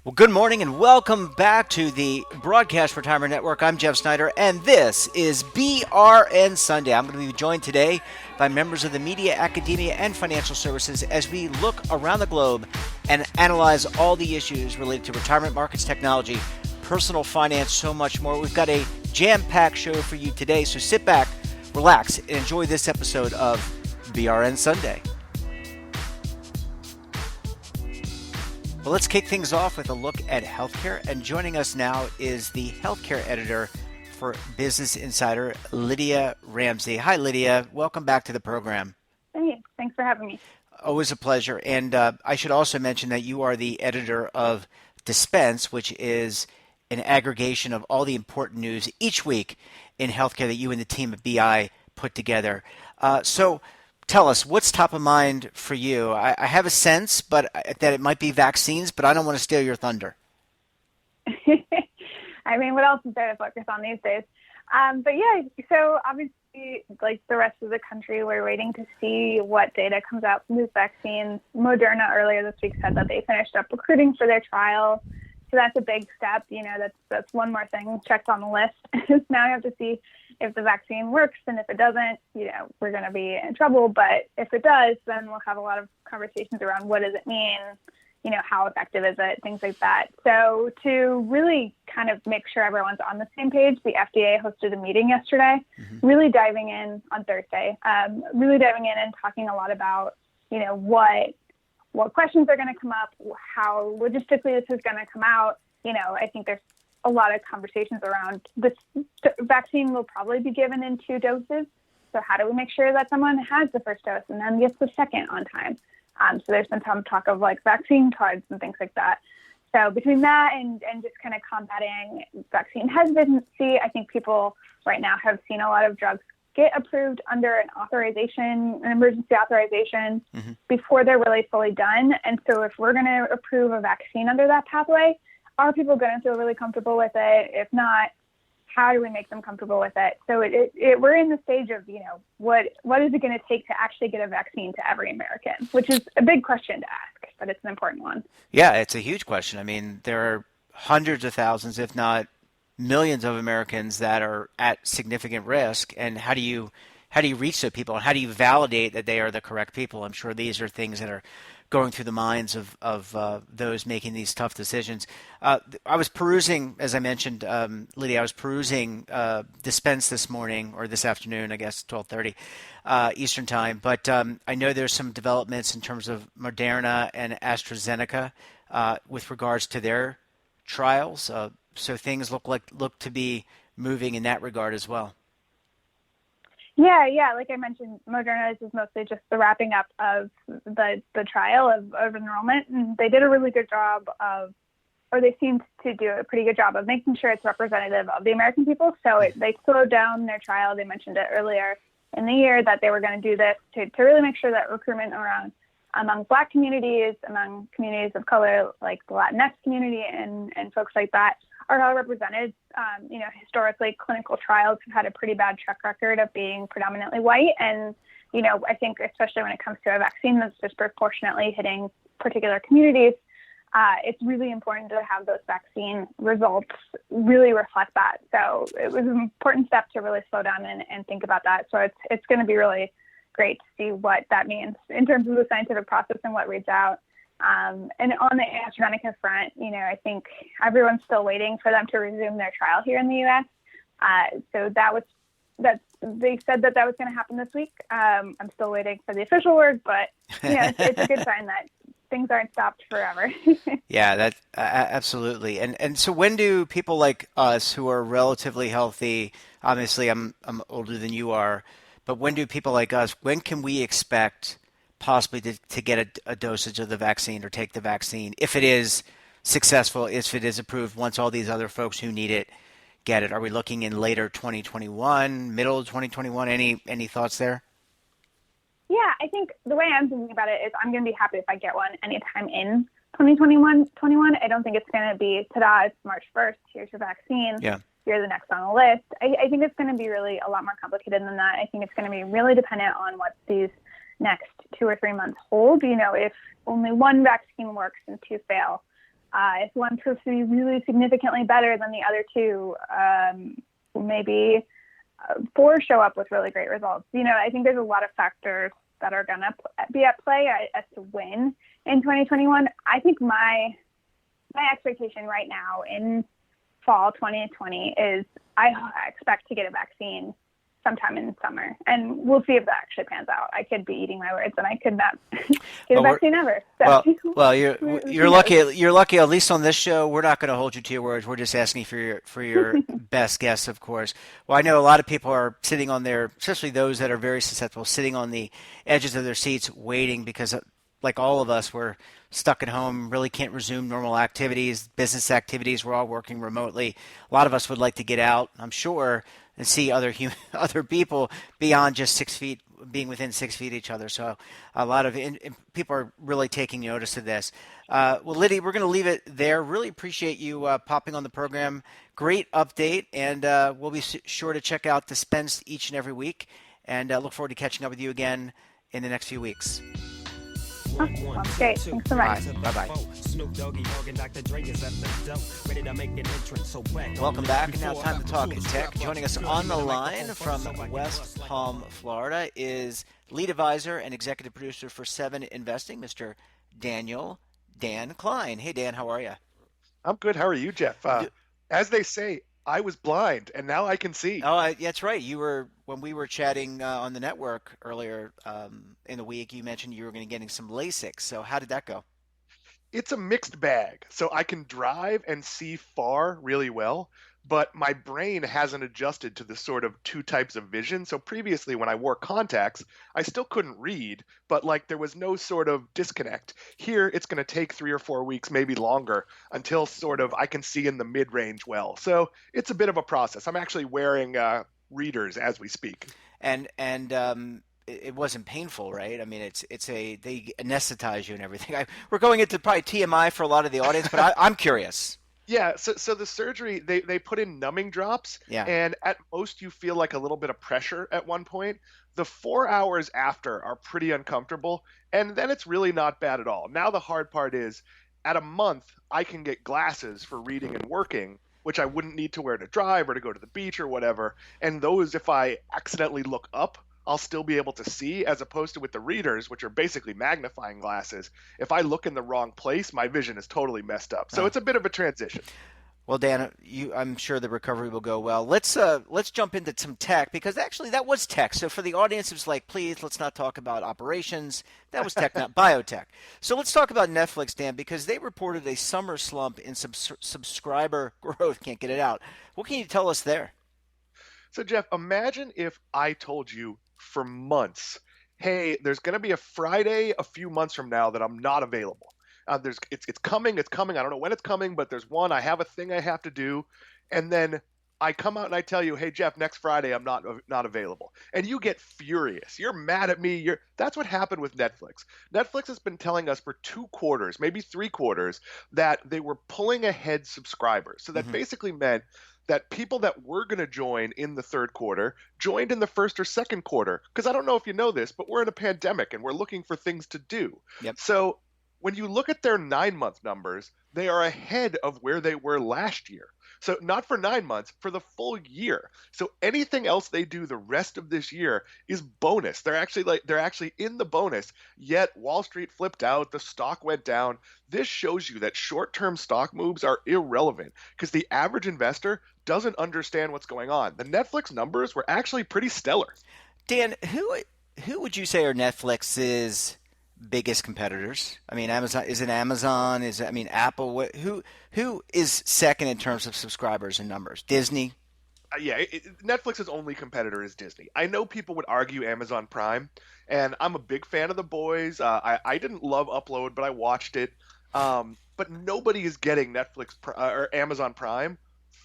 Well, good morning and welcome back to the Broadcast Retirement Network. I'm Jeff Snyder, and this is BRN Sunday. I'm going to be joined today by members of the media, academia, and financial services as we look around the globe and analyze all the issues related to retirement markets, technology, personal finance, so much more. We've got a jam-packed show for you today, so sit back, relax, and enjoy this episode of BRN Sunday. Well, let's kick things off with a look at healthcare. And joining us now is the healthcare editor for Business Insider, Lydia Ramsey. Hi, Lydia. Welcome back to the program. Hey, thanks for having me. Always a pleasure. And I should also mention that you are the editor of Dispense, which is an aggregation of all the important news each week in healthcare that you and the team at BI put together. So tell us, what's top of mind for you? I have a sense that it might be vaccines, but I don't want to steal your thunder. I mean, what else is there to focus on these days? But yeah, so obviously, like the rest of the country, we're waiting to see what data comes out from these vaccines. Moderna earlier this week said that they finished up recruiting for their trial. So that's a big step. You know, that's one more thing checked on the list. Now you have to see if the vaccine works, and if it doesn't, you know, we're going to be in trouble. But if it does, then we'll have a lot of conversations around what does it mean, you know, how effective is it, things like that. So to really kind of make sure everyone's on the same page, the FDA hosted a meeting yesterday, really diving in on Thursday, really diving in and talking a lot about, you know, what questions are going to come up, how logistically this is going to come out. You know, I think there's a lot of conversations around this vaccine will probably be given in 2 doses. So how do we make sure that someone has the first dose and then gets the second on time? So there's been some talk of like vaccine cards and things like that. So between that and just kind of combating vaccine hesitancy, I think people right now have seen a lot of drugs get approved under an emergency authorization before they're really fully done. And so if we're going to approve a vaccine under that pathway, are people going to feel really comfortable with it? If not, how do we make them comfortable with it? So we're in the stage of, you know, what is it going to take to actually get a vaccine to every American, which is a big question to ask, but it's an important one. Yeah, it's a huge question. I mean, there are hundreds of thousands, if not millions of Americans that are at significant risk. And how do you reach those people? And how do you validate that they are the correct people? I'm sure these are things that are going through the minds of those making these tough decisions. I was perusing, as I mentioned, Lydia, I was perusing Dispense this morning, or this afternoon, I guess, 12:30 Eastern time. But I know there's some developments in terms of Moderna and AstraZeneca with regards to their trials. So things look to be moving in that regard as well. Yeah. Like I mentioned, Moderna is mostly just the wrapping up of the trial of enrollment. And they did a really good job they seemed to do a pretty good job of making sure it's representative of the American people. So they slowed down their trial. They mentioned it earlier in the year that they were going to do this to really make sure that recruitment among Black communities, among communities of color, like the Latinx community and folks like that, are all represented. You know, historically, clinical trials have had a pretty bad track record of being predominantly white. And, you know, I think especially when it comes to a vaccine that's disproportionately hitting particular communities, it's really important to have those vaccine results really reflect that. So it was an important step to really slow down and think about that. So it's going to be really great to see what that means in terms of the scientific process and what reads out. And on the AstraZeneca front, you know, I think everyone's still waiting for them to resume their trial here in the U.S. So they said that was going to happen this week. I'm still waiting for the official word, but you know, it's a good sign that things aren't stopped forever. Yeah, that absolutely. And so when do people like us who are relatively healthy, obviously I'm older than you are, but when do people like us, when can we expect possibly to get a dosage of the vaccine or take the vaccine if it is successful, if it is approved once all these other folks who need it get it? Are we looking in later 2021, middle of 2021? Any thoughts there? Yeah, I think the way I'm thinking about it is I'm going to be happy if I get one anytime in 2021. I don't think it's going to be, ta-da, it's March 1st, here's your vaccine. Yeah. You're the next on the list. I think it's going to be really a lot more complicated than that. I think it's going to be really dependent on what these next 2 or 3 months hold. You know, if only one vaccine works and 2 fail, If one proves to be really significantly better than the other two, maybe four show up with really great results. I think there's a lot of factors that are going to be at play as to win in 2021. I think my expectation right now in fall 2020 is I expect to get a vaccine sometime in summer, and we'll see if that actually pans out. I could be eating my words, and I could not get a vaccine ever. So. Well, you're lucky. You're lucky. At least on this show, we're not going to hold you to your words. We're just asking for your best guess, of course. Well, I know a lot of people are sitting on their, especially those that are very susceptible, sitting on the edges of their seats, waiting because, like all of us, we're stuck at home, really can't resume normal activities, business activities. We're all working remotely. A lot of us would like to get out, I'm sure, and see other people beyond just 6 feet, being within 6 feet of each other. So a lot of people are really taking notice of this. Well, Liddy, we're going to leave it there. Really appreciate you popping on the program. Great update, and we'll be sure to check out Dispense each and every week, and look forward to catching up with you again in the next few weeks. Oh, great. Thanks so much. Bye-bye. Welcome back. And now time to talk tech. Joining us on the line from West Palm, Florida is lead advisor and executive producer for 7 Investing, Mr. Dan Klein. Hey, Dan, how are you? I'm good. How are you, Jeff? As they say, I was blind, and now I can see. Oh, that's right. When we were chatting on the network earlier in the week, you mentioned you were going to getting some LASIK. So how did that go? It's a mixed bag. So I can drive and see far really well, but my brain hasn't adjusted to the sort of two types of vision. So previously, when I wore contacts, I still couldn't read, but there was no sort of disconnect. Here, it's going to take 3 or 4 weeks, maybe longer, until sort of I can see in the mid-range well. So it's a bit of a process. I'm actually wearing readers as we speak. And it wasn't painful, right? I mean, they anesthetize you and everything. We're going into probably TMI for a lot of the audience, but I'm curious. Yeah, so the surgery, they put in numbing drops, and at most you feel like a little bit of pressure at one point. The 4 hours after are pretty uncomfortable, and then it's really not bad at all. Now the hard part is, at a month, I can get glasses for reading and working, which I wouldn't need to wear to drive or to go to the beach or whatever, and those, if I accidentally look up, I'll still be able to see, as opposed to with the readers, which are basically magnifying glasses. If I look in the wrong place, my vision is totally messed up. So it's a bit of a transition. Well, Dan, I'm sure the recovery will go well. Let's jump into some tech, because actually that was tech. So for the audience, it's like, please, let's not talk about operations. That was tech, not biotech. So let's talk about Netflix, Dan, because they reported a summer slump in subscriber growth. Can't get it out. What can you tell us there? So, Jeff, imagine if I told you for months, hey, there's going to be a Friday a few months from now that I'm not available. It's coming. I don't know when it's coming, but there's one. I have a thing I have to do, and then I come out and I tell you, hey, Jeff, next Friday I'm not available, and you get furious. You're mad at me. That's what happened with Netflix. Netflix has been telling us for 2 quarters, maybe 3 quarters, that they were pulling ahead subscribers. So that basically meant that people that were going to join in the 3rd quarter joined in the 1st or 2nd quarter. Because I don't know if you know this, but we're in a pandemic and we're looking for things to do. Yep. So when you look at their 9-month numbers, they are ahead of where they were last year. So not for 9 months, for the full year. So anything else they do the rest of this year is bonus. They're actually in the bonus. Yet Wall Street flipped out, the stock went down. This shows you that short-term stock moves are irrelevant because the average investor doesn't understand what's going on. The Netflix numbers were actually pretty stellar. Dan, who would you say are Netflix's biggest competitors? I mean, Amazon, is it Amazon? Apple? Who is second in terms of subscribers and numbers? Disney? Netflix's only competitor is Disney. I know people would argue Amazon Prime, and I'm a big fan of The Boys. I didn't love Upload, but I watched it. But nobody is getting Netflix or Amazon Prime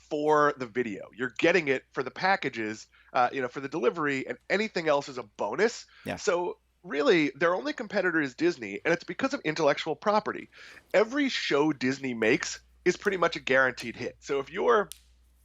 for the video. You're getting it for the packages, for the delivery, and anything else is a bonus. Yeah. So really, their only competitor is Disney, and it's because of intellectual property. Every show Disney makes is pretty much a guaranteed hit. So if you're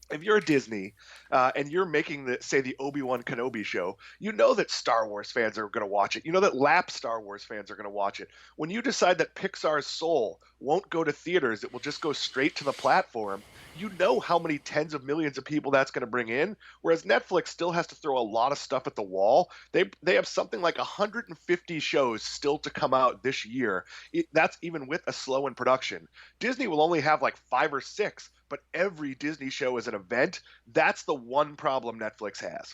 if you're a Disney and you're making the Obi-Wan Kenobi show, you know that Star Wars fans are going to watch it. You know that lap Star Wars fans are going to watch it. When you decide that Pixar's Soul won't go to theaters, it will just go straight to the platform, you know how many tens of millions of people that's going to bring in. Whereas Netflix still has to throw a lot of stuff at the wall. They have something like 150 shows still to come out this year. That's even with a slow in production. Disney will only have like 5 or 6, but every Disney show is an event. That's the one problem Netflix has.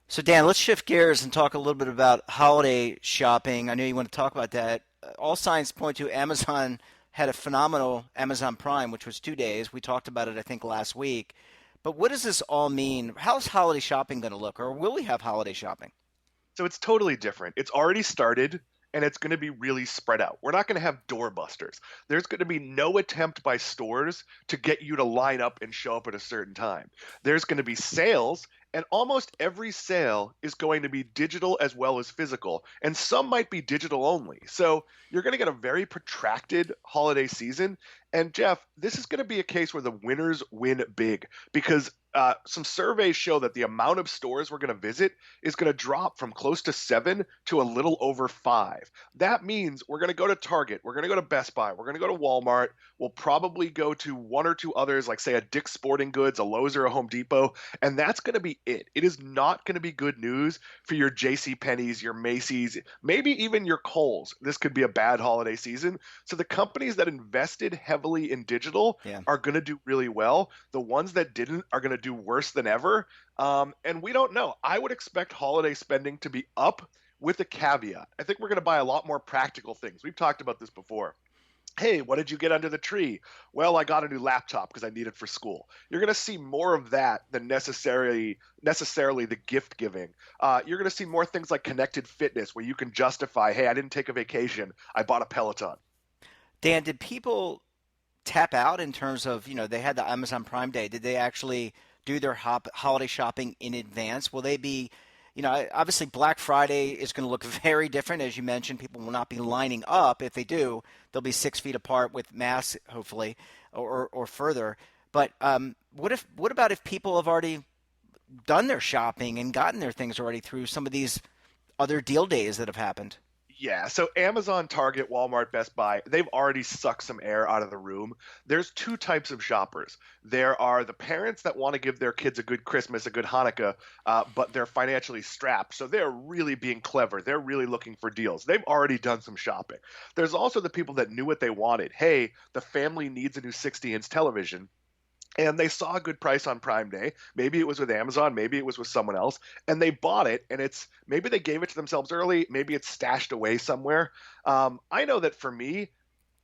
So, Dan, let's shift gears and talk a little bit about holiday shopping. I know you want to talk about that. All signs point to Amazon had a phenomenal Amazon Prime, which was 2 days. We talked about it, I think, last week. But what does this all mean? How's holiday shopping going to look, or will we have holiday shopping? So it's totally different. It's already started and it's going to be really spread out. We're not going to have doorbusters. There's going to be no attempt by stores to get you to line up and show up at a certain time. There's going to be sales, and almost every sale is going to be digital as well as physical, and some might be digital only. So you're going to get a very protracted holiday season. And Jeff, this is going to be a case where the winners win big because some surveys show that the amount of stores we're going to visit is going to drop from close to 7 to a little over 5. That means we're going to go to Target, we're going to go to Best Buy, we're going to go to Walmart, we'll probably go to one or two others like say a Dick's Sporting Goods, a Lowe's or a Home Depot, and that's going to be it. It is not going to be good news for your J.C. Penney's, your Macy's, maybe even your Kohl's. This could be a bad holiday season. So the companies that invested heavily in digital Yeah. are going to do really well. The ones that didn't are going to do worse than ever. And we don't know. I would expect holiday spending to be up with a caveat. I think we're going to buy a lot more practical things. We've talked about this before. Hey, what did you get under the tree? Well, I got a new laptop because I need it for school. You're going to see more of that than necessarily the gift giving. You're going to see more things like connected fitness where you can justify, hey, I didn't take a vacation. I bought a Peloton. Dan, did people tap out in terms of, they had the Amazon Prime Day? Did they actually do their holiday shopping in advance? Will they be, obviously Black Friday is going to look very different. As you mentioned, people will not be lining up. If they do, they'll be 6 feet apart with masks, hopefully, or further. But what about if people have already done their shopping and gotten their things already through some of these other deal days that have happened? Yeah, so Amazon, Target, Walmart, Best Buy, they've already sucked some air out of the room. There's two types of shoppers. There are the parents that want to give their kids a good Christmas, a good Hanukkah, but they're financially strapped. So they're really being clever. They're really looking for deals. They've already done some shopping. There's also the people that knew what they wanted. Hey, the family needs a new 60-inch television. And they saw a good price on Prime Day. Maybe it was with Amazon, maybe it was with someone else, and they bought it. And it's maybe they gave it to themselves early, maybe it's stashed away somewhere. I know that for me,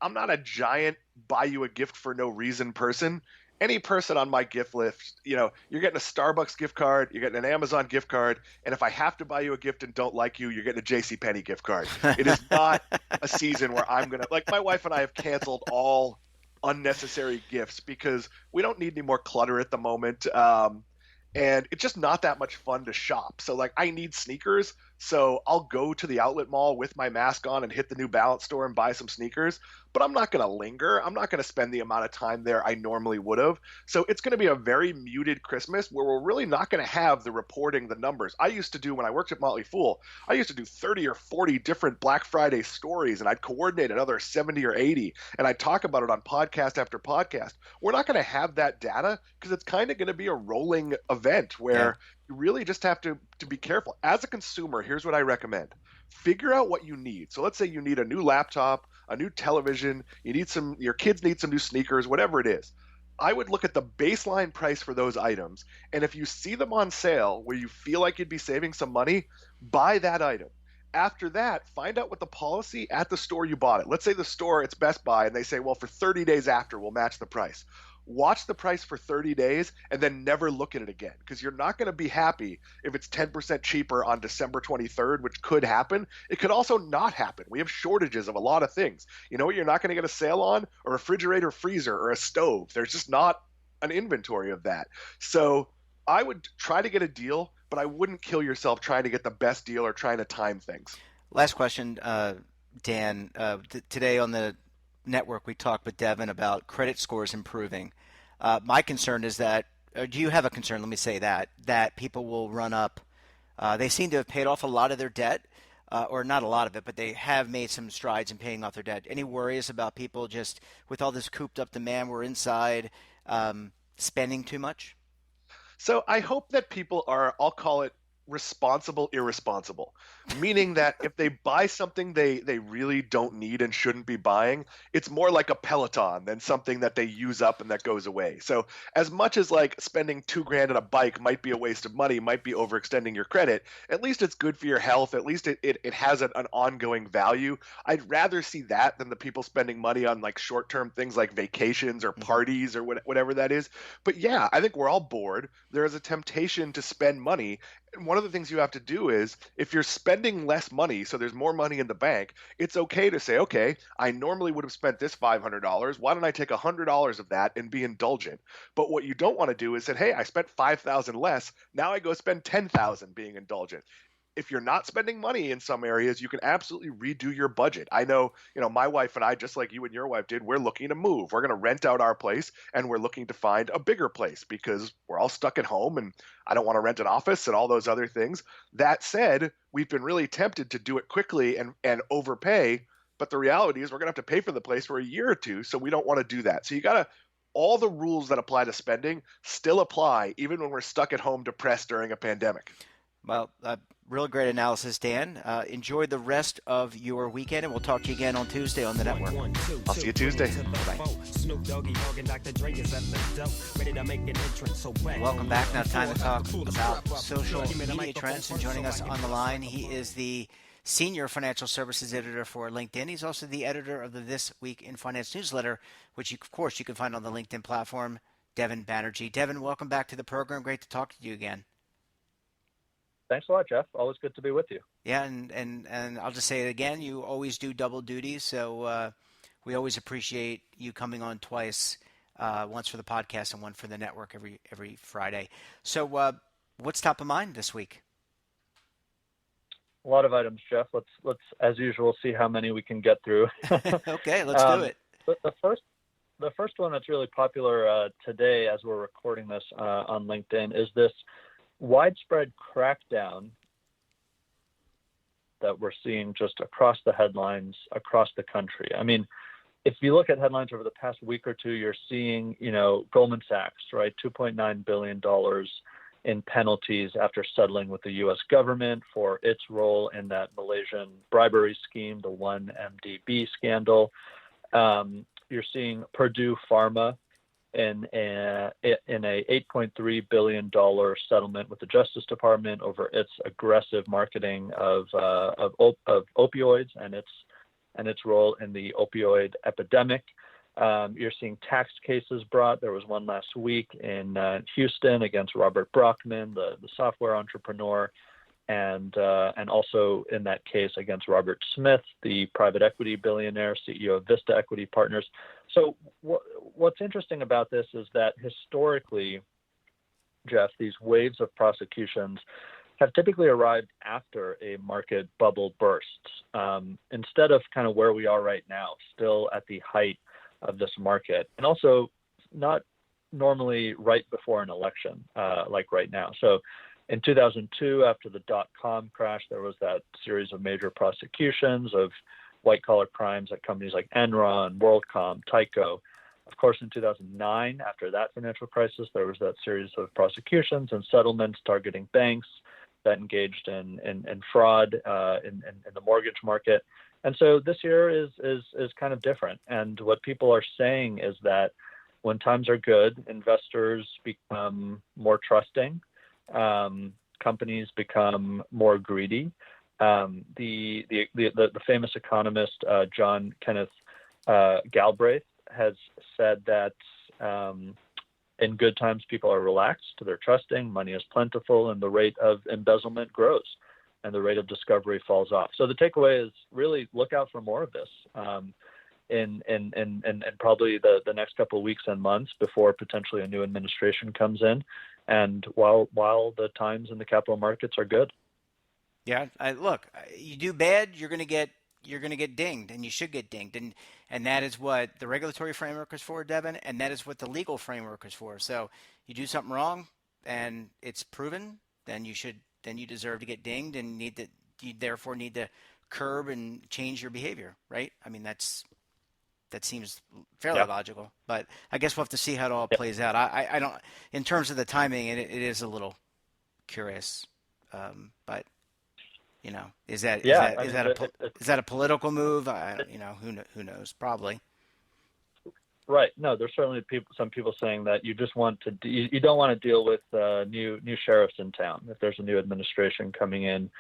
I'm not a giant buy you a gift for no reason person. Any person on my gift list, you're getting a Starbucks gift card, you're getting an Amazon gift card, and if I have to buy you a gift and don't like you, you're getting a JCPenney gift card. It is not a season where I'm gonna like my wife and I have canceled all unnecessary gifts because we don't need any more clutter at the moment. And it's just not that much fun to shop. So like I need sneakers, so I'll go to the outlet mall with my mask on and hit the New Balance store and buy some sneakers, but I'm not going to linger. I'm not going to spend the amount of time there I normally would have. So it's going to be a very muted Christmas where we're really not going to have the reporting, the numbers. I used to do when I worked at Motley Fool, I used to do 30 or 40 different Black Friday stories and I'd coordinate another 70 or 80 and I'd talk about it on podcast after podcast. We're not going to have that data because it's kind of going to be a rolling event where you really just have to be careful. As a consumer, here's what I recommend. Figure out what you need. So let's say you need a new laptop, a new television, your kids need some new sneakers, whatever it is. I would look at the baseline price for those items, and if you see them on sale where you feel like you'd be saving some money, buy that item. After that, find out what the policy at the store you bought it. Let's say the store, it's Best Buy, and they say, well, for 30 days after, we'll match the price. Watch the price for 30 days and then never look at it again because you're not going to be happy if it's 10% cheaper on December 23rd, which could happen. It could also not happen. We have shortages of a lot of things. You know what you're not going to get a sale on? A refrigerator, freezer, or a stove. There's just not an inventory of that. So I would try to get a deal, but I wouldn't kill yourself trying to get the best deal or trying to time things. Last question, Dan. Today on the network, we talked with Devin about credit scores improving. My concern is that do you have a concern, let me say that people will run up? They seem to have paid off a lot of their debt, or not a lot of it, but they have made some strides in paying off their debt. Any worries about people just with all this cooped up demand, we're inside, spending too much? So I hope that people are, I'll call it responsible irresponsible, meaning that if they buy something they really don't need and shouldn't be buying, it's more like a Peloton than something that they use up and that goes away. So as much as like spending 2 grand on a bike might be a waste of money, might be overextending your credit, at least it's good for your health. At least it has an ongoing value. I'd rather see that than the people spending money on like short-term things like vacations or parties or whatever that is. But yeah, I think we're all bored. There is a temptation to spend money. And one of the things you have to do is if you're spending less money, so there's more money in the bank, it's okay to say, okay, I normally would have spent this $500. Why don't I take $100 of that and be indulgent? But what you don't want to do is say, hey, I spent 5,000 less. Now I go spend 10,000 being indulgent. If you're not spending money in some areas, you can absolutely redo your budget. I know, my wife and I, just like you and your wife did, we're looking to move. We're going to rent out our place and we're looking to find a bigger place because we're all stuck at home and I don't want to rent an office and all those other things. That said, we've been really tempted to do it quickly and overpay. But the reality is we're going to have to pay for the place for a year or two. So we don't want to do that. So you got to, all the rules that apply to spending still apply, even when we're stuck at home depressed during a pandemic. Well, real great analysis, Dan. Enjoy the rest of your weekend, and we'll talk to you again on Tuesday on the network. I'll see you Tuesday. Bye. Welcome back. Now time to talk about social media trends. And joining us on the line, he is the Senior Financial Services Editor for LinkedIn. He's also the editor of the This Week in Finance newsletter, which, of course, you can find on the LinkedIn platform, Devin Banerjee. Devin, welcome back to the program. Great to talk to you again. Thanks a lot, Jeff. Always good to be with you. Yeah, and I'll just say it again. You always do double duty, so we always appreciate you coming on twice, once for the podcast and one for the network every Friday. So what's top of mind this week? A lot of items, Jeff. Let's as usual see how many we can get through. Okay, let's do it. The first one that's really popular today, as we're recording this on LinkedIn, is this widespread crackdown that we're seeing just across the headlines across the country. I mean, if you look at headlines over the past week or two, you're seeing, Goldman Sachs, right, $2.9 billion in penalties after settling with the U.S. government for its role in that Malaysian bribery scheme, the 1MDB scandal. You're seeing Purdue Pharma in a $8.3 billion settlement with the Justice Department over its aggressive marketing of opioids and its role in the opioid epidemic. You're seeing tax cases brought. There was one last week in Houston against Robert Brockman, the software entrepreneur, and also in that case against Robert Smith, the private equity billionaire, CEO of Vista Equity Partners. So what's interesting about this is that historically, Jeff, these waves of prosecutions have typically arrived after a market bubble bursts, instead of kind of where we are right now, still at the height of this market, and also not normally right before an election, like right now. So in 2002, after the dot-com crash, there was that series of major prosecutions of white-collar crimes at companies like Enron, WorldCom, Tyco. Of course, in 2009, after that financial crisis, there was that series of prosecutions and settlements targeting banks that engaged in fraud in the mortgage market. And so this year is kind of different. And what people are saying is that when times are good, investors become more trusting. Companies become more greedy. The famous economist John Kenneth Galbraith has said that in good times people are relaxed, they're trusting, money is plentiful, and the rate of embezzlement grows, and the rate of discovery falls off. So the takeaway is really look out for more of this in probably the next couple of weeks and months before potentially a new administration comes in, and while the times in the capital markets are good. Yeah, look, you do bad, you're going to get you're going to get dinged, and you should get dinged, and that is what the regulatory framework is for, Devin, and that is what the legal framework is for. So you do something wrong, and it's proven, then you deserve to get dinged, and you therefore need to curb and change your behavior, right? I mean, that seems fairly Yep. logical, but I guess we'll have to see how it all Yep. plays out. I don't, in terms of the timing, it is a little curious, but is that is Yeah, that I is mean, that is that a political move? I don't, who knows? Probably. right. No, there's certainly some people saying that you just want to, you don't want to deal with new sheriffs in town if there's a new administration coming in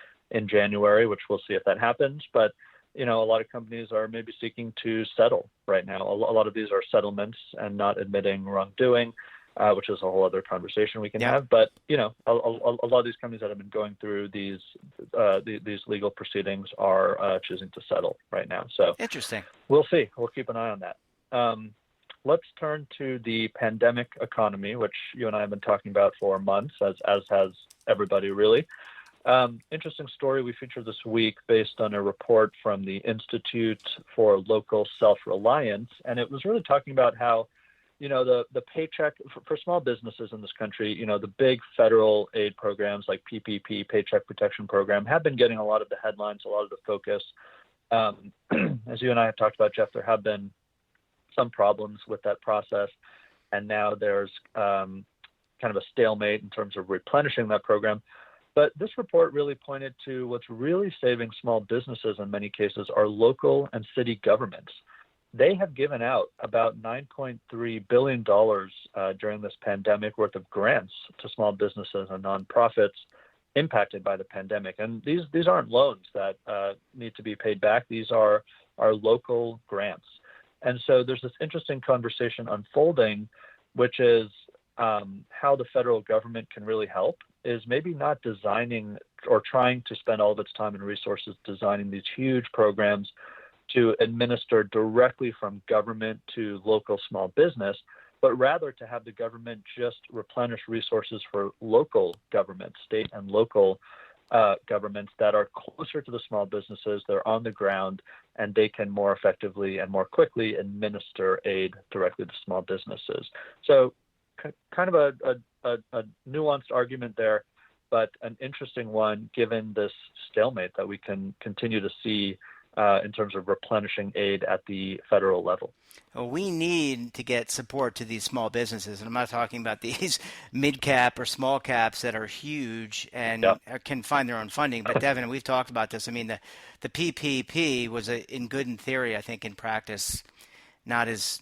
January, which we'll see if that happens. But a lot of companies are maybe seeking to settle right now. A lot of these are settlements and not admitting wrongdoing, which is a whole other conversation we can have. But a lot of these companies that have been going through these legal proceedings are choosing to settle right now. So Interesting. we'll see. We'll keep an eye on that. Let's turn to the pandemic economy, which you and I have been talking about for months, as has everybody really. Interesting story we featured this week based on a report from the Institute for Local Self-Reliance, and it was really talking about how, the paycheck for small businesses in this country, the big federal aid programs like PPP, Paycheck Protection Program, have been getting a lot of the headlines, a lot of the focus. As you and I have talked about, Jeff, there have been some problems with that process, and now there's kind of a stalemate in terms of replenishing that program. But this report really pointed to what's really saving small businesses in many cases are local and city governments. They have given out about $9.3 billion during this pandemic worth of grants to small businesses and nonprofits impacted by the pandemic. And these aren't loans that need to be paid back. These are local grants. And so there's this interesting conversation unfolding, which is how the federal government can really help is maybe not designing or trying to spend all of its time and resources designing these huge programs to administer directly from government to local small business, but rather to have the government just replenish resources for local governments, state and local governments that are closer to the small businesses, they're on the ground, and they can more effectively and more quickly administer aid directly to small businesses. So kind of a nuanced argument there, but an interesting one given this stalemate that we can continue to see in terms of replenishing aid at the federal level. Well, we need to get support to these small businesses, and I'm not talking about these mid-cap or small caps that are huge and can find their own funding. But Devin, we've talked about this. I mean, the PPP was in good in theory, I think in practice, not as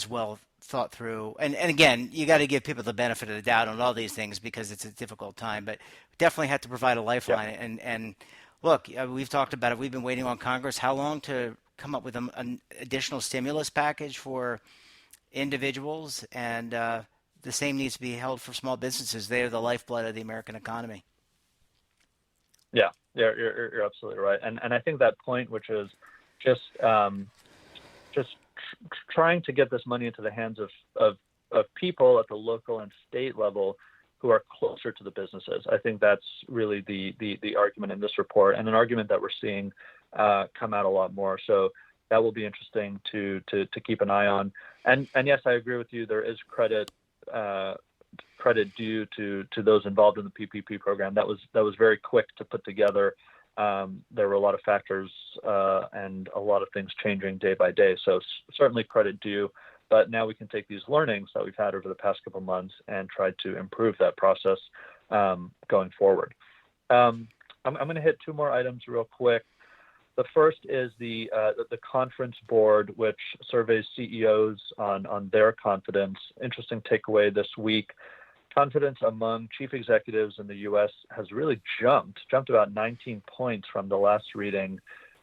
well thought through. And again, you got to give people the benefit of the doubt on all these things because it's a difficult time. But definitely have to provide a lifeline. And look, we've talked about it. We've been waiting on Congress. How long to come up with an additional stimulus package for individuals? And the same needs to be held for small businesses. They are the lifeblood of the American economy. Yeah, you're absolutely right. And I think that point, which is just trying to get this money into the hands of people at the local and state level who are closer to the businesses. I think that's really the argument in this report, and an argument that we're seeing come out a lot more. So that will be interesting to keep an eye on. And yes, I agree with you. There is credit due to those involved in the PPP program. That was very quick to put together. There were a lot of factors and a lot of things changing day by day. So certainly credit due. But now we can take these learnings that we've had over the past couple of months and try to improve that process going forward. I'm going to hit two more items real quick. The first is the conference board, which surveys CEOs on their confidence. Interesting takeaway this week. Confidence among chief executives in the U.S. has really jumped about 19 points from the last reading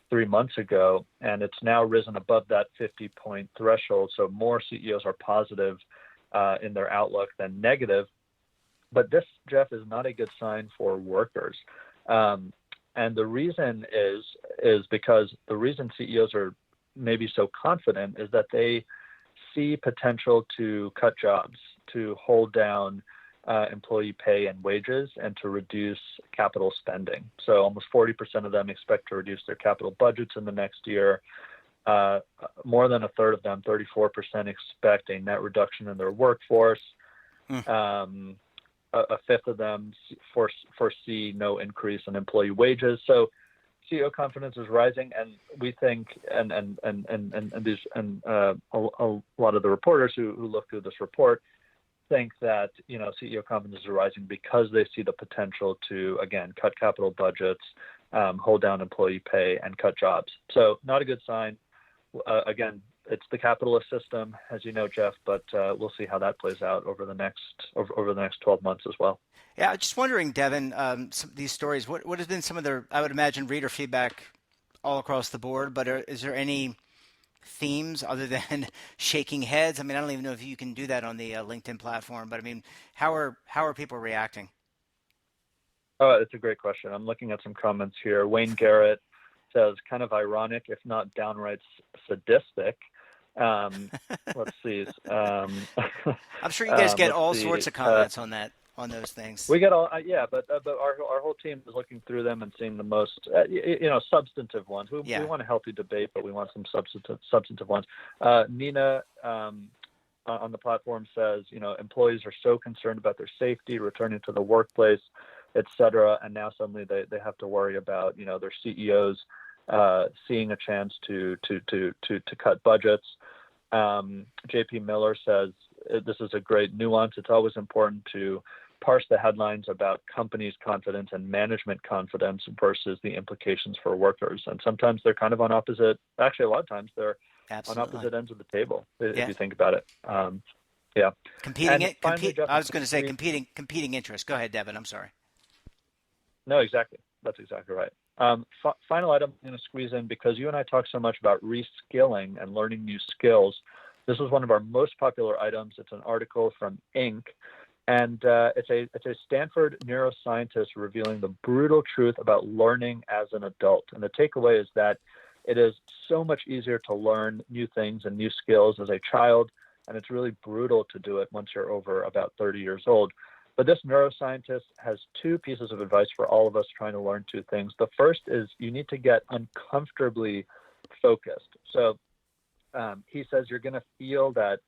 3 months ago, and it's now risen above that 50-point threshold. So more CEOs are positive in their outlook than negative. But this, Jeff, is not a good sign for workers. And the reason is because the reason CEOs are maybe so confident is that they see potential to cut jobs, to hold down employee pay and wages and to reduce capital spending. So almost 40% of them expect to reduce their capital budgets in the next year. More than a third of them, 34%, expect a net reduction in their workforce. A fifth of them foresee no increase in employee wages. So CEO confidence is rising, and we think, and a lot of the reporters who look through this report think that CEO confidence is rising because they see the potential to again cut capital budgets, hold down employee pay, and cut jobs. So not a good sign. Again, it's the capitalist system, as you know, Jeff, but we'll see how that plays out over the next 12 months as well. Yeah, just wondering, Devin, some of these stories, what has been some of their, I would imagine, reader feedback all across the board, but is there any themes other than shaking heads? I mean, I don't even know if you can do that on the LinkedIn platform, but I mean, how are people reacting? Oh, it's a great question. I'm looking at some comments here. Wayne Garrett says, kind of ironic, if not downright sadistic. Let's see. I'm sure you guys get all sorts of comments on those things. We get all, but our whole team is looking through them and seeing the most, substantive ones. We want a healthy debate, but we want some substantive ones. Nina on the platform says, employees are so concerned about their safety, returning to the workplace, et cetera, and now suddenly they have to worry about, their CEOs seeing a chance to cut budgets. JP Miller says this is a great nuance. It's always important to parse the headlines about companies' confidence and management confidence versus the implications for workers. And sometimes they're kind of on opposite. Actually, a lot of times they're on opposite ends of the table if you think about it. I was going to say competing interests. Go ahead, Devin. I'm sorry. No, exactly. That's exactly right. Final item I'm going to squeeze in, because you and I talk so much about reskilling and learning new skills. This is one of our most popular items. It's an article from Inc. And it's a Stanford neuroscientist revealing the brutal truth about learning as an adult. And the takeaway is that it is so much easier to learn new things and new skills as a child, and it's really brutal to do it once you're over about 30 years old. But this neuroscientist has two pieces of advice for all of us trying to learn two things. The first is you need to get uncomfortably focused. So he says you're going to feel that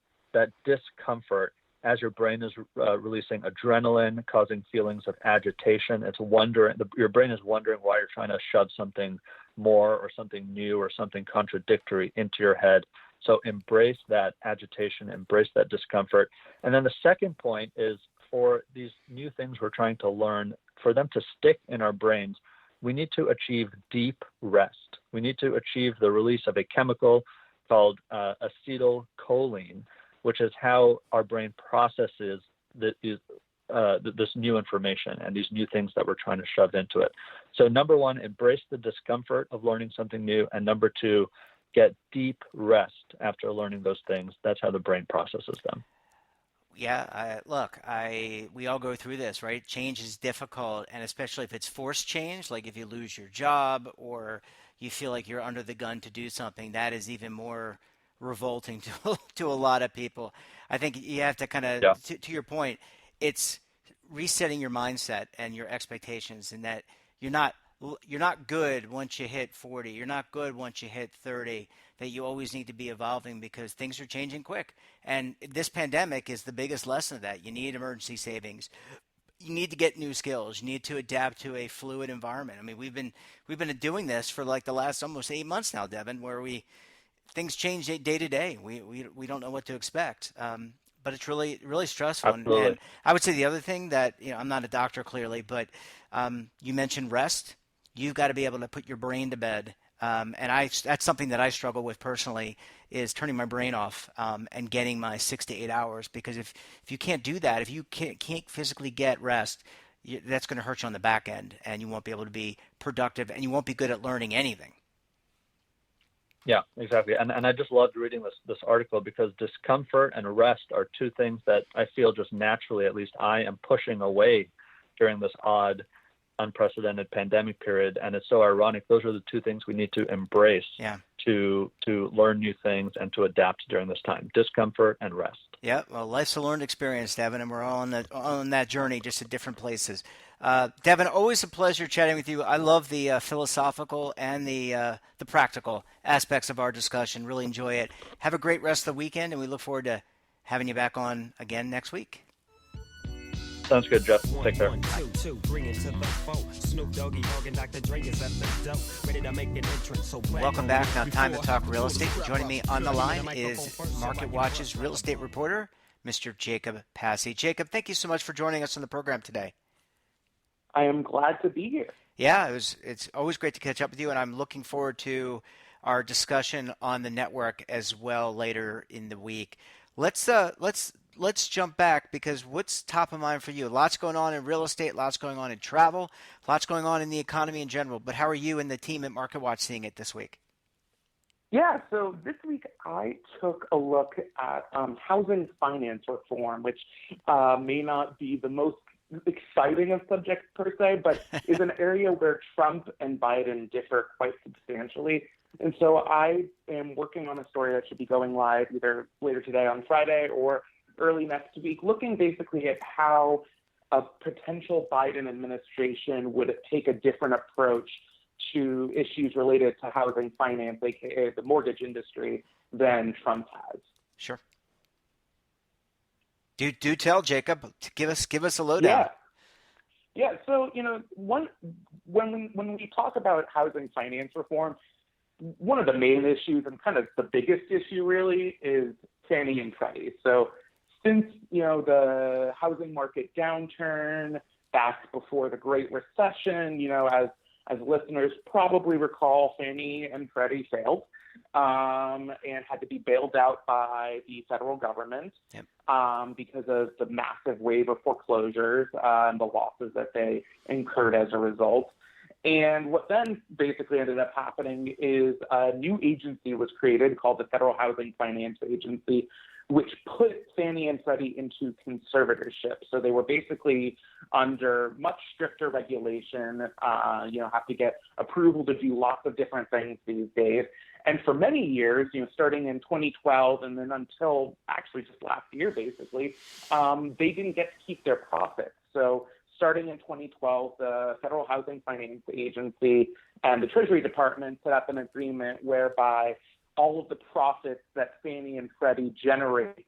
discomfort as your brain is releasing adrenaline, causing feelings of agitation. Your brain is wondering why you're trying to shove something more or something new or something contradictory into your head. So embrace that agitation, embrace that discomfort. And then the second point is, for these new things we're trying to learn, for them to stick in our brains, we need to achieve deep rest. We need to achieve the release of a chemical called acetylcholine, which is how our brain processes this new information and these new things that we're trying to shove into it. So number one, embrace the discomfort of learning something new. And number two, get deep rest after learning those things. That's how the brain processes them. Yeah, we all go through this, right? Change is difficult, and especially if it's forced change, like if you lose your job or you feel like you're under the gun to do something, that is even more revolting to a lot of people. I think you have to kind of, to your point, it's resetting your mindset and your expectations, and that you're not good once you hit 40. You're not good once you hit 30. That you always need to be evolving because things are changing quick. And this pandemic is the biggest lesson of that. You need emergency savings. You need to get new skills. You need to adapt to a fluid environment. I mean, we've been doing this for like the last almost 8 months now, Devin, where things change day to day. We don't know what to expect. But it's really, really stressful. And I would say the other thing that, I'm not a doctor clearly, but you mentioned rest. You've got to be able to put your brain to bed. And that's something that I struggle with personally, is turning my brain off and getting my 6 to 8 hours. Because if you can't do that, if you can't physically get rest, that's going to hurt you on the back end, and you won't be able to be productive, and you won't be good at learning anything. Yeah, exactly. And I just loved reading this article, because discomfort and rest are two things that I feel just naturally, at least I am pushing away during this odd unprecedented pandemic period. And it's so ironic. Those are the two things we need to embrace to learn new things and to adapt during this time: discomfort and rest. Yeah, well, life's a learned experience, Devin, and we're all on that journey, just at different places. Devin, always a pleasure chatting with you. I love the philosophical and the practical aspects of our discussion. Really enjoy it. Have a great rest of the weekend, and we look forward to having you back on again next week. Sounds good, Jeff. Take care. Welcome back. Now time to talk real estate. Joining me on the line is MarketWatch's real estate reporter, Mr. Jacob Passy. Jacob, thank you so much for joining us on the program today. I am glad to be here. Yeah, it's always great to catch up with you, and I'm looking forward to our discussion on the network as well later in the week. Let's jump back, because what's top of mind for you? Lots going on in real estate, lots going on in travel, lots going on in the economy in general. But how are you and the team at MarketWatch seeing it this week? Yeah, so this week I took a look at housing finance reform, which may not be the most exciting of subjects per se, but is an area where Trump and Biden differ quite substantially. And so I am working on a story that should be going live either later today on Friday or early next week, looking basically at how a potential Biden administration would take a different approach to issues related to housing finance, aka the mortgage industry, than Trump has. Sure. Do tell, Jacob. Give us a lowdown. Yeah. So when we talk about housing finance reform, one of the main issues and kind of the biggest issue really is Fannie and Freddie. So since, the housing market downturn back before the Great Recession, as listeners probably recall, Fannie and Freddie failed and had to be bailed out by the federal government because of the massive wave of foreclosures and the losses that they incurred as a result. And what then basically ended up happening is a new agency was created called the Federal Housing Finance Agency, which put Fannie and Freddie into conservatorship. So they were basically under much stricter regulation, have to get approval to do lots of different things these days. And for many years, starting in 2012 and then until actually just last year, basically, they didn't get to keep their profits. So starting in 2012, the Federal Housing Finance Agency and the Treasury Department set up an agreement whereby all of the profits that Fannie and Freddie generate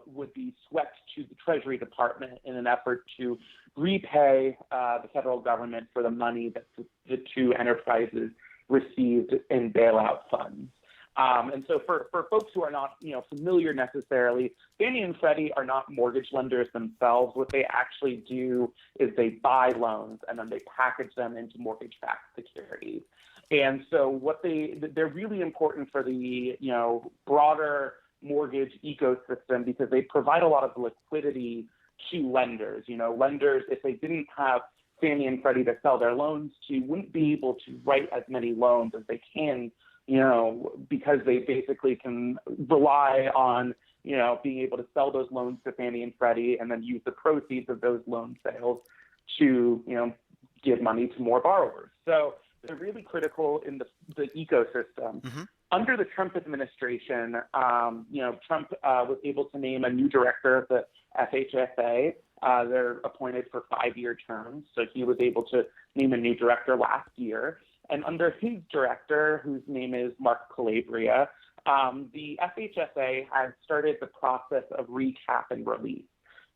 would be swept to the Treasury Department in an effort to repay the federal government for the money that the two enterprises received in bailout funds. And so for folks who are not familiar necessarily, Fannie and Freddie are not mortgage lenders themselves. What they actually do is they buy loans and then they package them into mortgage-backed securities. And so they're really important for the broader mortgage ecosystem because they provide a lot of liquidity to lenders. Lenders, if they didn't have Fannie and Freddie to sell their loans to, wouldn't be able to write as many loans as they can, because they basically can rely on, being able to sell those loans to Fannie and Freddie and then use the proceeds of those loan sales to, give money to more borrowers. So they're really critical in the ecosystem. Mm-hmm. Under the Trump administration, Trump was able to name a new director of the FHFA. They're appointed for 5-year terms. So he was able to name a new director last year. And under his director, whose name is Mark Calabria, the FHFA has started the process of recap and release,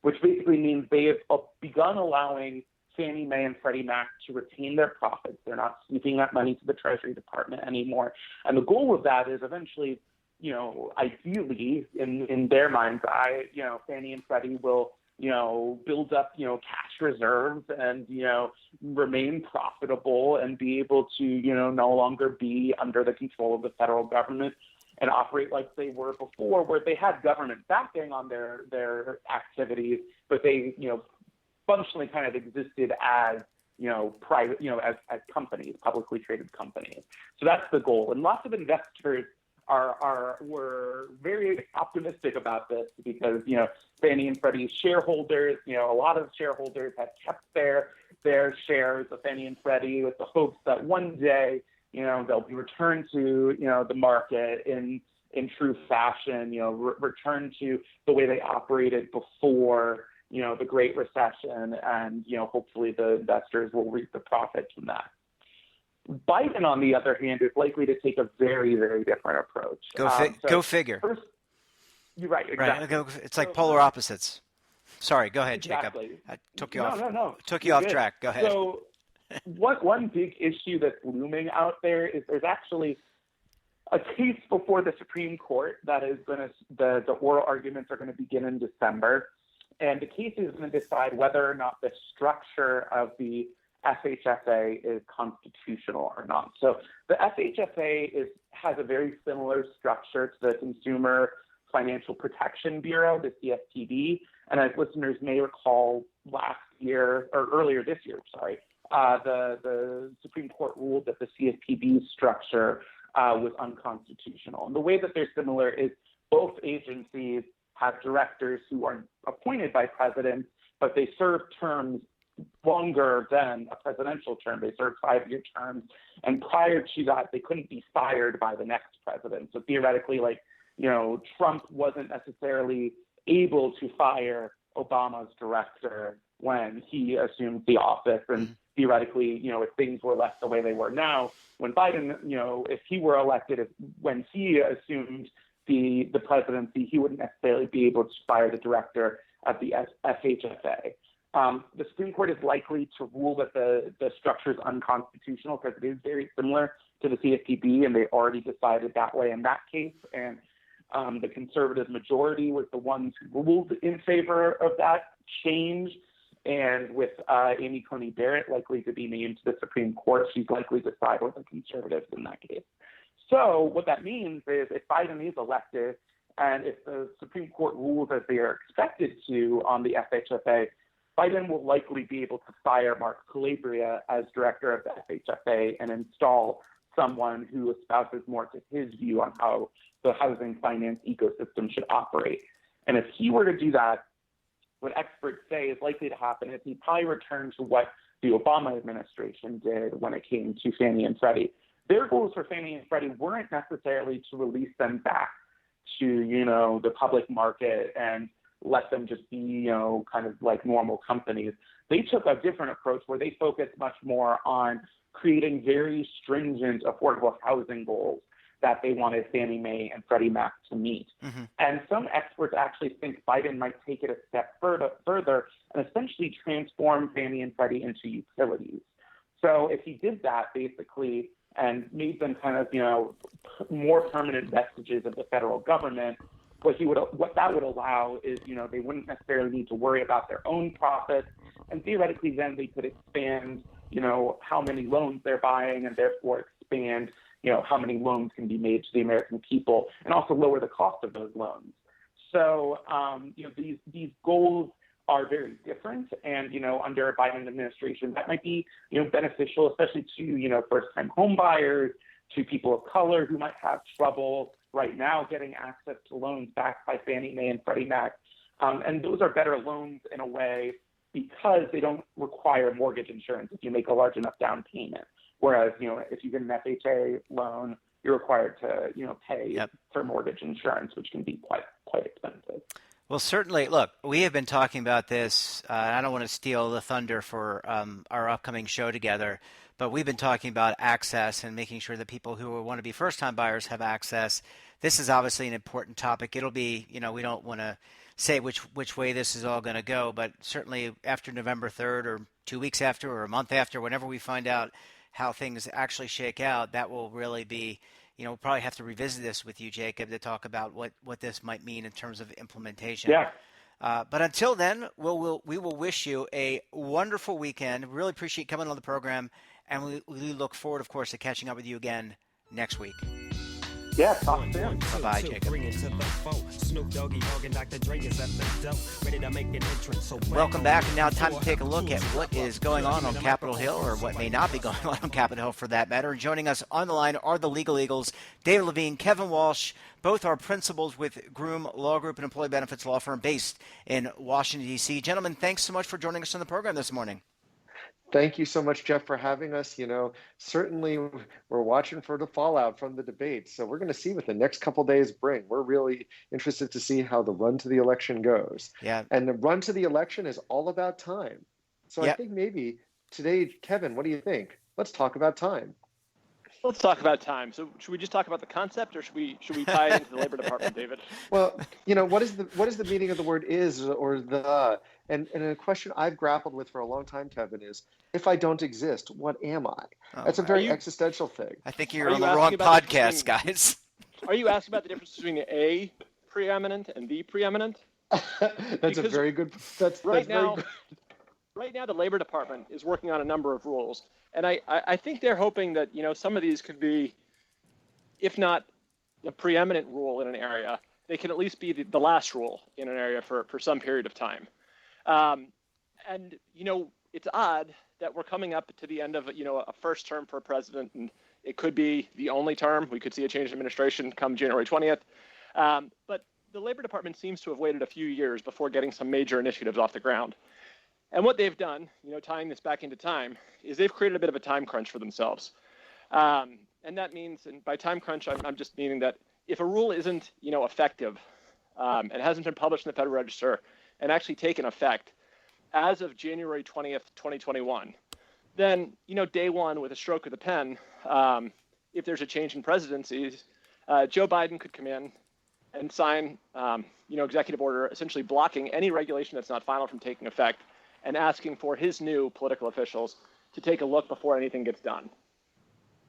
which basically means they have begun allowing Fannie Mae and Freddie Mac to retain their profits. They're not sweeping that money to the Treasury Department anymore. And the goal of that is eventually, ideally, in their mind's eye, Fannie and Freddie will, build up, cash reserves and, remain profitable and be able to, no longer be under the control of the federal government and operate like they were before, where they had government backing on their activities, but they, functionally kind of existed as, private, as companies, publicly traded companies. So that's the goal. And lots of investors were very optimistic about this because, Fannie and Freddie shareholders, a lot of shareholders have kept their their shares of Fannie and Freddie with the hopes that one day, they'll be returned to, the market in true fashion, return to the way they operated before, the Great Recession, and, hopefully the investors will reap the profits from that. Biden, on the other hand, is likely to take a very, very different approach. Go figure. First, you're right, exactly. Right. It's like polar opposites. Sorry, go ahead, exactly. Jacob. I took you off. No. Took you off track. Go ahead. So one big issue that's looming out there is there's actually a case before the Supreme Court that is going to, the oral arguments are going to begin in December. And the case is going to decide whether or not the structure of the FHFA is constitutional or not. So the FHFA has a very similar structure to the Consumer Financial Protection Bureau, the CFPB. And as listeners may recall, earlier this year, the Supreme Court ruled that the CFPB structure was unconstitutional. And the way that they're similar is both agencies have directors who are appointed by presidents, but they serve terms longer than a presidential term. They serve 5-year terms. And prior to that, they couldn't be fired by the next president. So theoretically, Trump wasn't necessarily able to fire Obama's director when he assumed the office. And theoretically, if things were left the way they were now, when Biden, if he were elected, when he assumed the presidency, he wouldn't necessarily be able to fire the director of the FHFA. The Supreme Court is likely to rule that the structure is unconstitutional because it is very similar to the CFPB, and they already decided that way in that case. And the conservative majority was the ones who ruled in favor of that change. And with Amy Coney Barrett likely to be named to the Supreme Court, she's likely to side with the conservatives in that case. So what that means is if Biden is elected and if the Supreme Court rules as they are expected to on the FHFA, Biden will likely be able to fire Mark Calabria as director of the FHFA and install someone who espouses more to his view on how the housing finance ecosystem should operate. And if he were to do that, what experts say is likely to happen is he'd probably return to what the Obama administration did when it came to Fannie and Freddie. Their goals for Fannie and Freddie weren't necessarily to release them back to, the public market and let them just be, kind of like normal companies. They took a different approach where they focused much more on creating very stringent affordable housing goals that they wanted Fannie Mae and Freddie Mac to meet. Mm-hmm. And some experts actually think Biden might take it a step further and essentially transform Fannie and Freddie into utilities. So if he did that, basically, and made them kind of, more permanent vestiges of the federal government, what that would allow is, they wouldn't necessarily need to worry about their own profits, and theoretically then they could expand, how many loans they're buying and therefore expand, how many loans can be made to the American people and also lower the cost of those loans. So, these goals are very different, and, under a Biden administration, that might be, beneficial, especially to, first-time home buyers, to people of color who might have trouble right now getting access to loans backed by Fannie Mae and Freddie Mac. And those are better loans in a way because they don't require mortgage insurance if you make a large enough down payment. Whereas, if you get an FHA loan, you're required to, pay for mortgage insurance, which can be quite expensive. Well, certainly, look, we have been talking about this. I don't want to steal the thunder for our upcoming show together, but we've been talking about access and making sure that people who want to be first-time buyers have access. This is obviously an important topic. It'll be, we don't want to say which way this is all going to go, but certainly after November 3rd or 2 weeks after or a month after, whenever we find out how things actually shake out, that will really be, we'll probably have to revisit this with you, Jacob, to talk about what this might mean in terms of implementation. Yeah. But until then, we will wish you a wonderful weekend. Really appreciate you coming on the program, and we look forward, of course, to catching up with you again next week. Yeah, talk soon. Bye-bye, Jacob. Welcome back, and now time to take a look at what is going on Capitol Hill, or what may not be going on Capitol Hill for that matter. And joining us on the line are the Legal Eagles, David Levine, Kevin Walsh. Both are principals with Groom Law Group, an employee benefits law firm based in Washington, D.C. Gentlemen, thanks so much for joining us on the program this morning. Thank you so much, Jeff, for having us. Certainly we're watching for the fallout from the debate. So we're going to see what the next couple days bring. We're really interested to see how the run to the election goes. Yeah. And the run to the election is all about time. So I Yep. think maybe today, Kevin, what do you think? Let's talk about time. Let's talk about time. So should we just talk about the concept, or should we tie it into the Labor Department, David? Well, what is the meaning of the word is or the? And a question I've grappled with for a long time, Kevin, is if I don't exist, what am I? That's a very existential thing. I think you're Are on you the wrong asking about the podcast, between- guys. Are you asking about the difference between a preeminent and the preeminent? That's a Because very good. That's Right very now, good. right now, the Labor Department is working on a number of rules, and I think they're hoping that some of these could be, if not the preeminent rule in an area, they can at least be the last rule in an area for some period of time. And it's odd that we're coming up to the end of a first term for a president, and it could be the only term. We could see a change in administration come January 20th. But the Labor Department seems to have waited a few years before getting some major initiatives off the ground. And what they've done, tying this back into time, is they've created a bit of a time crunch for themselves. And that means, and by time crunch, I'm just meaning that if a rule isn't, effective, and hasn't been published in the Federal Register and actually taken effect as of January 20th, 2021, then, day one with a stroke of the pen, if there's a change in presidencies, Joe Biden could come in and sign, executive order essentially blocking any regulation that's not final from taking effect and asking for his new political officials to take a look before anything gets done.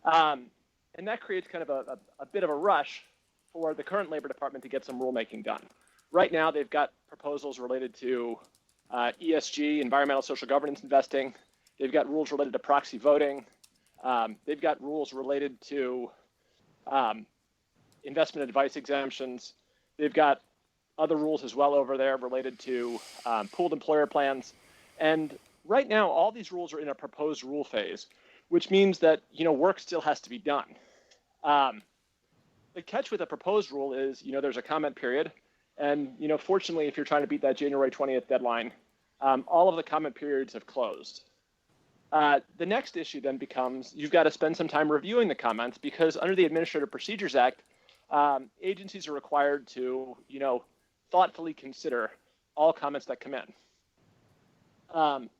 And that creates kind of a bit of a rush for the current Labor Department to get some rulemaking done. Right now, they've got proposals related to ESG, environmental social governance investing. They've got rules related to proxy voting. They've got rules related to investment advice exemptions. They've got other rules as well over there related to pooled employer plans. And right now, all these rules are in a proposed rule phase, which means that work still has to be done. The catch with a proposed rule is there's a comment period, and fortunately, if you're trying to beat that January 20th deadline, all of the comment periods have closed. The next issue then becomes you've got to spend some time reviewing the comments, because under the Administrative Procedures Act, agencies are required to thoughtfully consider all comments that come in.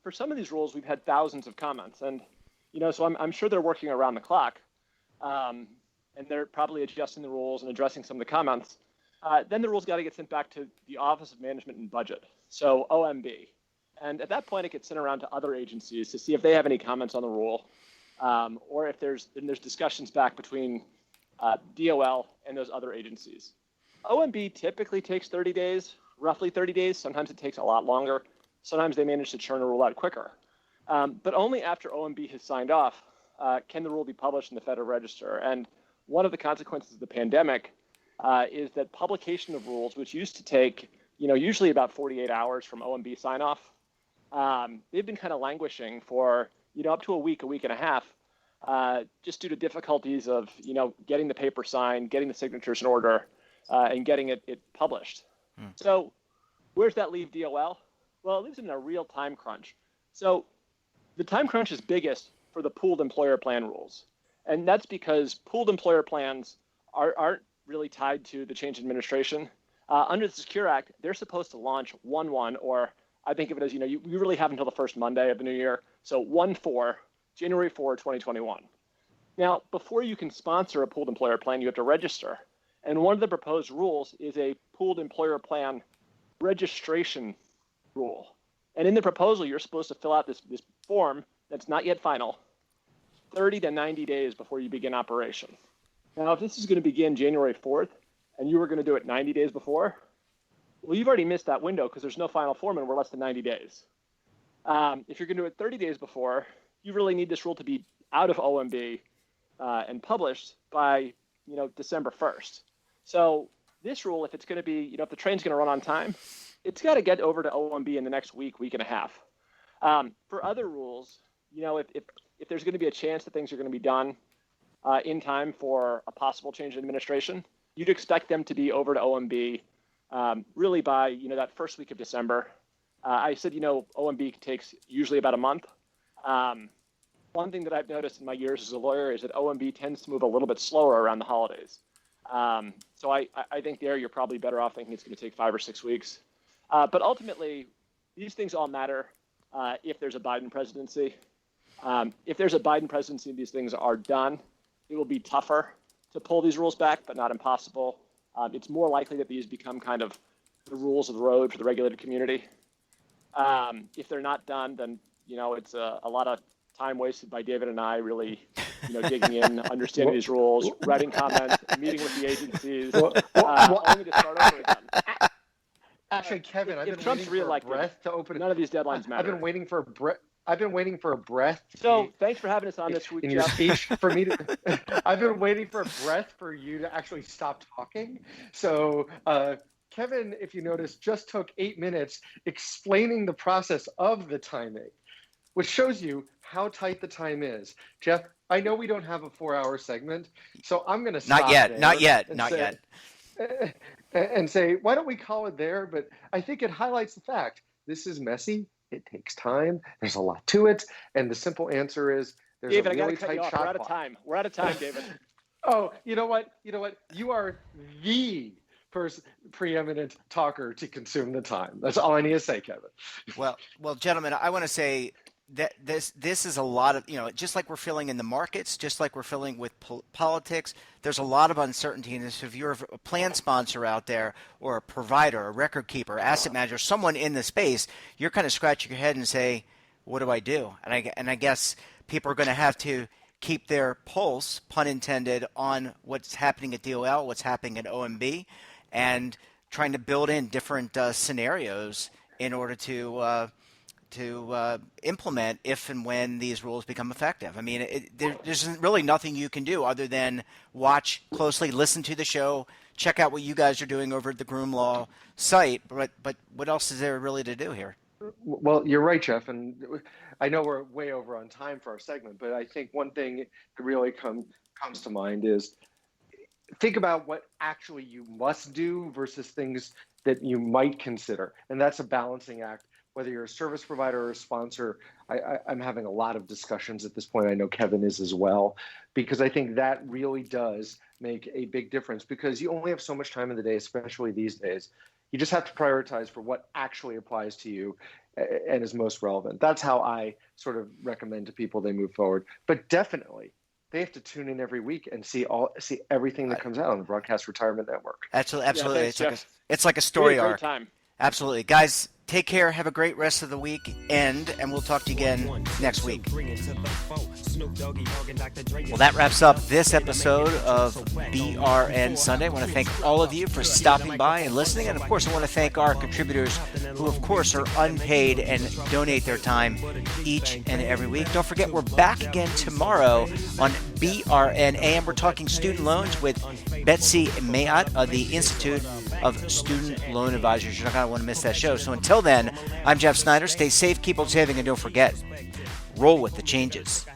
For some of these rules, we've had thousands of comments, and so I'm sure they're working around the clock, and they're probably adjusting the rules and addressing some of the comments. Then the rules got to get sent back to the Office of Management and Budget, so OMB. And at that point, it gets sent around to other agencies to see if they have any comments on the rule, or if there's discussions back between DOL and those other agencies. OMB typically takes 30 days, roughly 30 days. Sometimes it takes a lot longer. Sometimes they manage to churn a rule out quicker. But only after OMB has signed off can the rule be published in the Federal Register. And one of the consequences of the pandemic is that publication of rules, which used to take usually about 48 hours from OMB sign off, they've been kind of languishing for up to a week and a half, just due to difficulties of getting the paper signed, getting the signatures in order, and getting it published. So where's that leave DOL? Well, it leaves them in a real time crunch. So the time crunch is biggest for the pooled employer plan rules. And that's because pooled employer plans aren't really tied to the change in administration. Under the Secure Act, they're supposed to launch 1/1, or I think of it as, you really have until the first Monday of the new year. So 1/4, January 4, 2021. Now, before you can sponsor a pooled employer plan, you have to register. And one of the proposed rules is a pooled employer plan registration rule. And in the proposal, you're supposed to fill out this form that's not yet final, 30 to 90 days before you begin operation. Now, if this is going to begin January 4th, and you were going to do it 90 days before, well, you've already missed that window because there's no final form and we're less than 90 days. If you're going to do it 30 days before, you really need this rule to be out of OMB and published by December 1st. So this rule, if it's going to be, if the train's going to run on time, it's got to get over to OMB in the next week and a half. For other rules, if there's going to be a chance that things are going to be done in time for a possible change in administration, you'd expect them to be over to OMB really by that first week of December. I said OMB takes usually about a month. One thing that I've noticed in my years as a lawyer is that OMB tends to move a little bit slower around the holidays. So I think there you're probably better off thinking it's going to take 5 or 6 weeks. But ultimately, these things all matter if there's a Biden presidency. If there's a Biden presidency and these things are done, it will be tougher to pull these rules back, but not impossible. It's more likely that these become kind of the rules of the road for the regulated community. If they're not done, then, it's a lot of time wasted by David and I really, digging in, understanding these rules, writing comments, meeting with the agencies, only to start over again. Actually, Kevin, I've been Trump's waiting for a reelected, breath to open. None of these deadlines matter. I've been waiting for a breath. I've been waiting for a breath. So thanks for having us on this week, in your Jeff. speech for me to. I've been waiting for a breath for you to actually stop talking. So Kevin, if you notice, just took 8 minutes explaining the process of the timing, which shows you how tight the time is. Jeff, I know we don't have a 4-hour segment, so I'm going to stop Not yet. there Not yet. and Not say- yet. And say, why don't we call it there? But I think it highlights the fact this is messy. It takes time. There's a lot to it. And the simple answer is there's David, a really I got to cut you tight off. shot We're out of clock. time. We're out of time, David. Oh, you know what? You are the preeminent talker to consume the time. That's all I need to say, Kevin. Well, gentlemen, I want to say that this is a lot of, just like we're feeling in the markets, just like we're feeling with politics, there's a lot of uncertainty. And if you're a plan sponsor out there or a provider, a record keeper, asset manager, someone in the space, you're kind of scratching your head and say, what do I do? And I guess people are going to have to keep their pulse, pun intended, on what's happening at DOL, what's happening at OMB, and trying to build in different scenarios in order to implement if and when these rules become effective. I mean, there's really nothing you can do other than watch closely, listen to the show, check out what you guys are doing over at the Groom Law site. But what else is there really to do here? Well, you're right, Jeff. And I know we're way over on time for our segment, but I think one thing that really comes to mind is think about what actually you must do versus things that you might consider. And that's a balancing act. Whether you're a service provider or a sponsor, I'm having a lot of discussions at this point. I know Kevin is as well, because I think that really does make a big difference because you only have so much time in the day, especially these days. You just have to prioritize for what actually applies to you and is most relevant. That's how I sort of recommend to people they move forward. But definitely, they have to tune in every week and see everything that comes out on the Broadcast Retirement Network. Absolutely. Yeah, thanks, It's like a story arc. Great time. Absolutely. Guys, take care. Have a great rest of the week. And we'll talk to you again next week. Well, that wraps up this episode of BRN Sunday. I want to thank all of you for stopping by and listening. And, of course, I want to thank our contributors who, of course, are unpaid and donate their time each and every week. Don't forget, we're back again tomorrow on BRN AM. We're talking student loans with Betsy Mayat of the Institute of Student Loan Advisors. You're not going to want to miss that show. So until then, I'm Jeff Snyder. Stay safe, keep on saving, and don't forget, roll with the changes.